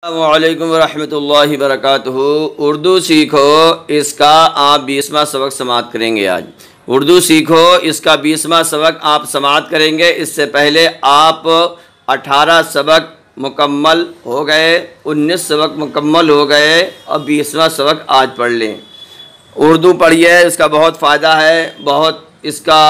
अस्सलामुअलैकुम वरहमतुल्लाहि वबरकातुहू। उर्दू सीखो, इसका आप 20वां सबक समाअत करेंगे। आज उर्दू सीखो, इसका 20वां सबक आप समाअत करेंगे। इससे पहले आप 18 सबक मुकम्मल हो गए, 19 सबक मुकम्मल हो गए और 20वां सबक आज पढ़ लें। उर्दू पढ़िए, इसका बहुत फ़ायदा है, बहुत इसका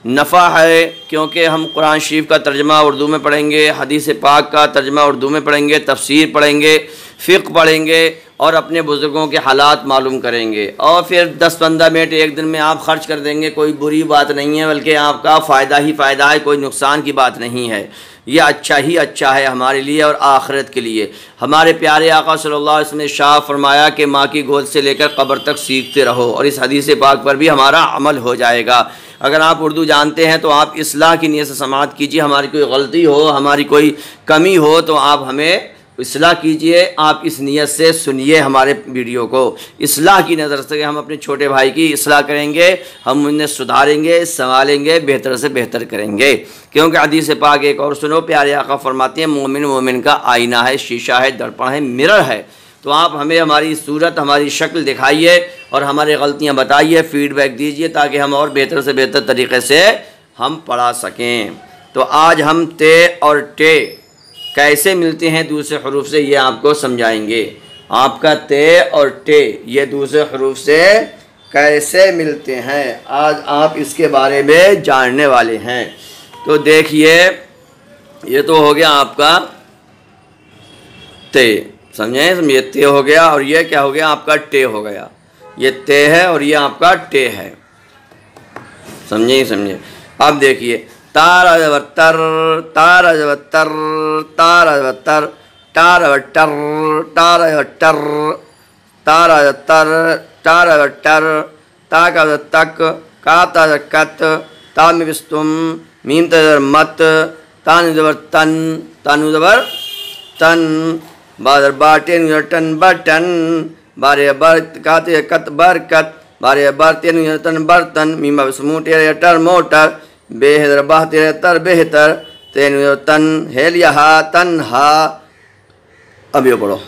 नफ़ा है, क्योंकि हम कुरान शरीफ का तर्जमा उर्दू में पढ़ेंगे, हदीस पाक का तर्जमा उर्दू में पढ़ेंगे, तफसीर पढ़ेंगे, फ़िक़्ह पढ़ेंगे और अपने बुज़ुर्गों के हालात मालूम करेंगे। और फिर 10-15 मिनट एक दिन में आप ख़र्च कर देंगे, कोई बुरी बात नहीं है, बल्कि आपका फ़ायदा ही फ़ायदा है, कोई नुकसान की बात नहीं है। यह अच्छा ही अच्छा है हमारे लिए और आखिरत के लिए। हमारे प्यारे आका सल्लल्लाहु अलैहि वसल्लम ने शाह फरमाया कि माँ की गोद से लेकर कब्र तक सीखते रहो, और इस हदीस पाक पर भी हमारा अमल हो जाएगा। अगर आप उर्दू जानते हैं तो आप इस्लाह की नीयत से समाअत कीजिए। हमारी कोई गलती हो, हमारी कोई कमी हो तो आप हमें इस्लाह कीजिए। आप इस नीयत से सुनिए हमारे वीडियो को, इस्लाह की नज़र से हम अपने छोटे भाई की इस्लाह करेंगे, हम उन्हें सुधारेंगे, संभालेंगे, बेहतर से बेहतर करेंगे। क्योंकि हदीस पाक एक और सुनो, प्यारे आका फरमाते हैं मोमिन मोमिन का आईना है, शीशा है, दर्पण है, मिरर है। तो आप हमें हमारी सूरत, हमारी शक्ल दिखाइए और हमारी गलतियां बताइए, फ़ीडबैक दीजिए, ताकि हम और बेहतर से बेहतर तरीक़े से हम पढ़ा सकें। तो आज हम ते और टे कैसे मिलते हैं दूसरे हरूफ से, ये आपको समझाएंगे। आपका ते और टे ये दूसरे हरूफ से कैसे मिलते हैं, आज आप इसके बारे में जानने वाले हैं। तो देखिए, ये तो हो गया आपका ते, समझे, ते हो गया, और ये क्या हो गया, आपका टे हो गया। ये ते है और ये आपका टे है, समझे। अब देखिए, तारावत्तर तारावत्तर तारावत्तर तारावट्टर तारावट्टर तारावत्तर तारावट्टर ताकावत्तक काताकत तामिस्तुम मीम तजर मत तानुजबर तन तानुजबर तन बादर बाटे टन बटन बारे बर्त काते कत बरकत बारे बर्तन तन बर्तन मीमा समूटे टर मोटर बेहतर बहतर तर बेहतर तेन तन हेलिया तनहा। अब ये पढ़ो,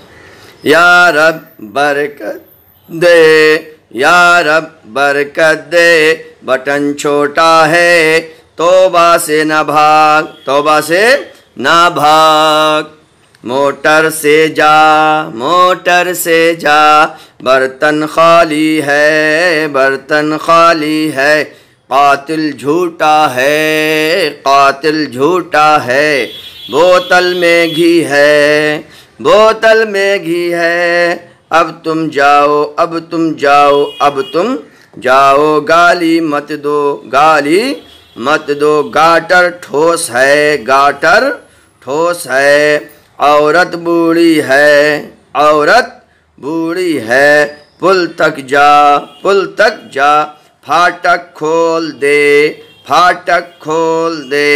या रब बरकत दे, या रब बरकत दे, बटन छोटा है, तौबा से ना भाग, तौबा से ना भाग, मोटर से जा, मोटर से जा, बर्तन खाली है, बर्तन खाली है, कातिल झूठा है, कातिल झूठा है, बोतल में घी है, बोतल में घी है, अब तुम जाओ, अब तुम जाओ, अब तुम जाओ, गाली मत दो, गाली मत दो, गाटर ठोस है, गाटर ठोस है, औरत बूढ़ी है, औरत बूढ़ी है, पुल तक जा, पुल तक जा, फाटक खोल दे, फाटक खोल दे,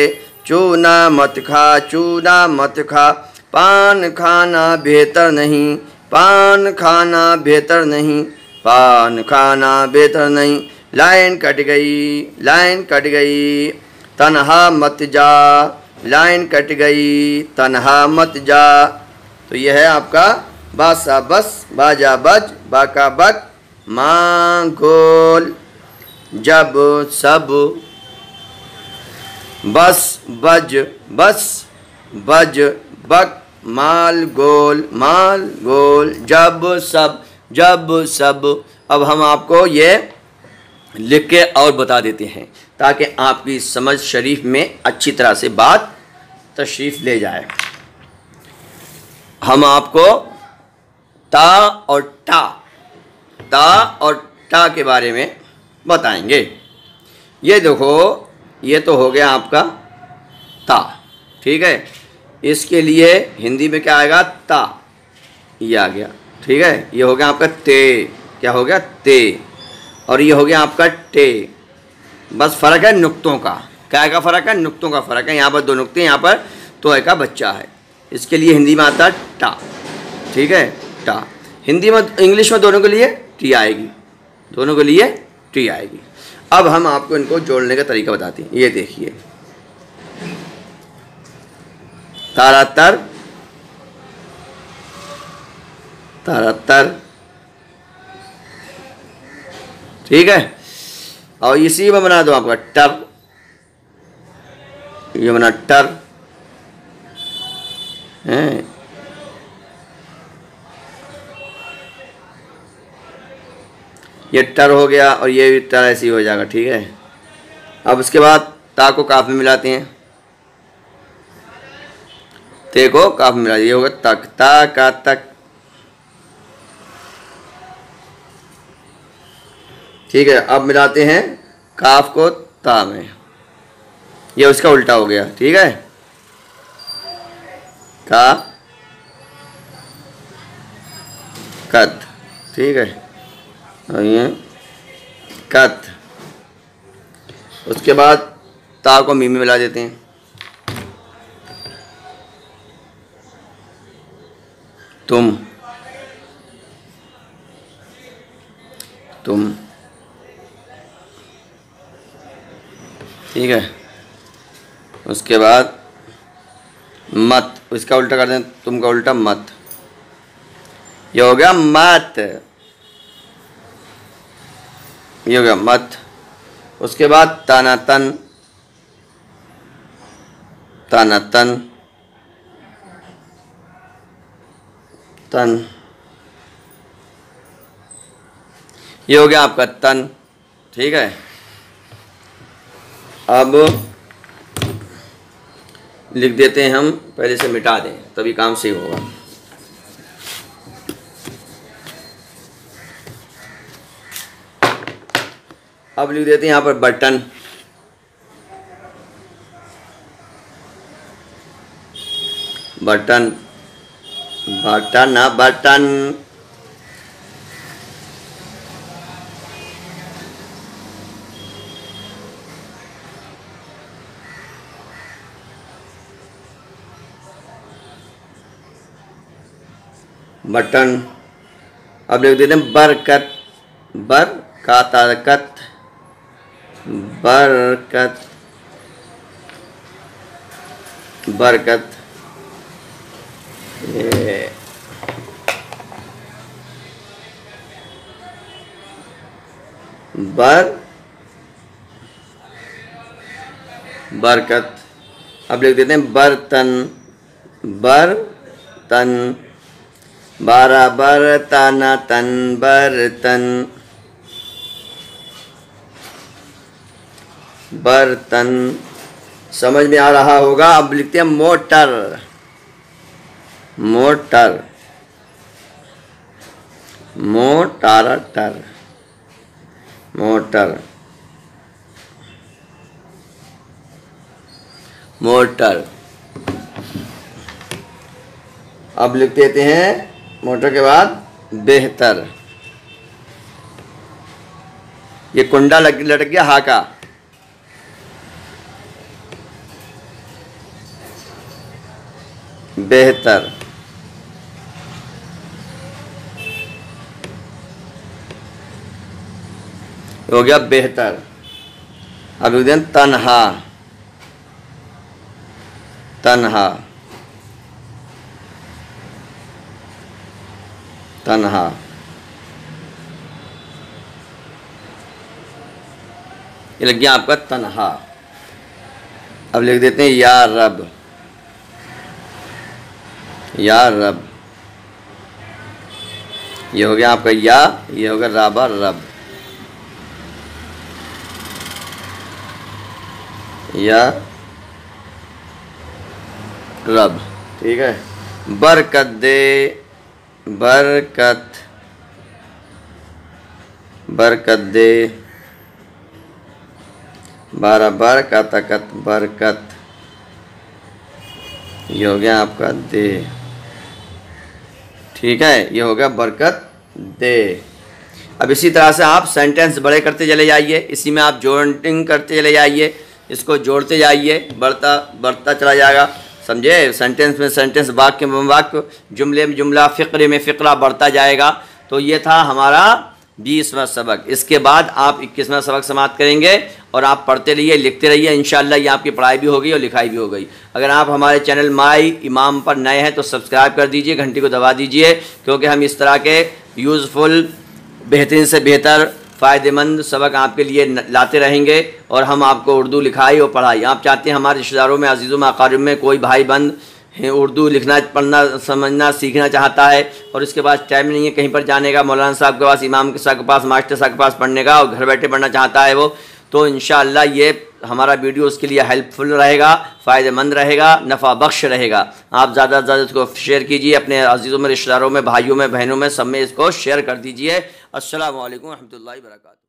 चूना मत खा, चूना मत खा, पान खाना बेहतर नहीं, पान खाना बेहतर नहीं, पान खाना बेहतर नहीं, लाइन कट गई, लाइन कट गई, तन्हा मत जा, लाइन कट गई, तन्हा मत जा। तो यह है आपका बासा बस, बाजा बज, बाका बक, मां गोल, जब सब, बस बज, बस बज बक, माल गोल, माल गोल, जब सब, जब सब। अब हम आपको ये लिख के और बता देते हैं ताकि आपकी समझ शरीफ में अच्छी तरह से बात तशरीफ ले जाए। हम आपको ता और टा, ता और टा के बारे में बताएंगे। ये देखो, ये तो हो गया आपका ता, ठीक है। इसके लिए हिंदी में क्या आएगा, ता, ये आ गया, ठीक है। ये हो गया आपका ते, क्या हो गया, ते। और ये हो गया आपका टे। बस फ़र्क है नुक्तों का, क्या का फ़र्क है, नुक्तों का फ़र्क है। यहाँ पर दो नुक्ते, यहाँ पर तो का बच्चा है। इसके लिए हिंदी में आता है टा, ठीक है, टा। हिंदी में, इंग्लिश में दोनों के लिए टी आएगी, दोनों के लिए टी आएगी। अब हम आपको इनको जोड़ने का तरीका बताते हैं। ये देखिए, तारातर तरतर। ठीक है, और इसी में बना दो आपका टर, ये बना टर है। ये टर हो गया और ये भी टर ऐसे ही हो जाएगा। ठीक है, अब उसके बाद ता को काफ में मिलाते हैं, ते को काफ में मिला, ये होगा तक, ता का तक। ठीक है, अब मिलाते हैं काफ को ता में, ये उसका उल्टा हो गया। ठीक है, का कत। ठीक है, और ये कत। उसके बाद ता को मीम में मिला देते हैं, तुम, तुम। ठीक है, उसके बाद मत, इसका उल्टा कर दें, तुम का उल्टा मत, ये हो गया मत, ये हो गया मत। उसके बाद ताना तन, ताना तन, तन, ये हो गया आपका तन। ठीक है, अब लिख देते हैं हम, पहले से मिटा दें तभी काम सही होगा। अब लिख देते हैं यहाँ पर button, button, button, button. Button. अब लिख देते हैं बरकत, बर का ताकत, बरकत, बरकत। ये बरकत। अब लिख देते हैं बर्तन, बर्तन, बराबर ताना तन, बर्तन, बर्तन। समझ में आ रहा होगा। अब लिखते हैं मोटर, मोटर, मोटार टर, मोटर, मोटर। अब लिख देते हैं मोटर के बाद बेहतर, ये कुंडा लटक गया हा का, बेहतर, हो गया बेहतर। अब लिख दें तन्हा, तन्हा, तन्हा। ये लग गया आपका तन्हा। अब लिख देते हैं या रब, या रब। ये हो गया आपका या, ये हो गया राबा रब, या रब। ठीक है, बरकत दे, बरकत, बरकत दे, बराबर का ताकत, बरकत। ये हो गया आपका दे। ठीक है, ये हो गया बरकत दे। अब इसी तरह से आप सेंटेंस बड़े करते चले जाइए, इसी में आप जॉइंटिंग करते चले जाइए, इसको जोड़ते जाइए, बढ़ता बढ़ता चला जाएगा। समझे, सेंटेंस में सेंटेंस, वाक्य में वाक्य, जुमले में जुमला, फ़िक्रे में फ़िक्रा बढ़ता जाएगा। तो ये था हमारा 20वां सबक। इसके बाद आप 21वां सबक समाप्त करेंगे और आप पढ़ते रहिए, लिखते रहिए। इंशाअल्लाह ये आपकी पढ़ाई भी हो गई और लिखाई भी हो गई। अगर आप हमारे चैनल माई इमाम पर नए हैं तो सब्सक्राइब कर दीजिए, घंटी को दबा दीजिए, क्योंकि हम इस तरह के यूज़फुल, बेहतरीन से बेहतर, फ़ायदेमंद सबक आपके लिए लाते रहेंगे। और हम आपको उर्दू लिखाई और पढ़ाई, आप चाहते हैं हमारे रिश्तेदारों में, अजीज़ों में, अक़ारिब में कोई भाई बंद उर्दू लिखना, पढ़ना, समझना, सीखना चाहता है और इसके पास टाइम नहीं है कहीं पर जाने का, मौलाना साहब के पास, इमाम साहब के पास, मास्टर साहब के पास पढ़ने का, और घर बैठे पढ़ना चाहता है वो, तो इंशाअल्लाह ये हमारा वीडियो उसके लिए हेल्पफुल रहेगा, फ़ायदेमंद रहेगा, नफ़ा बख्श रहेगा। आप ज़्यादा से ज़्यादा इसको शेयर कीजिए, अपने अजीज़ों में, रिश्तेदारों में, भाइयों में, बहनों में, सब में इसको शेयर कर दीजिए। अस्सलामु अलैकुम व रहमतुल्लाहि व बरकातुहू।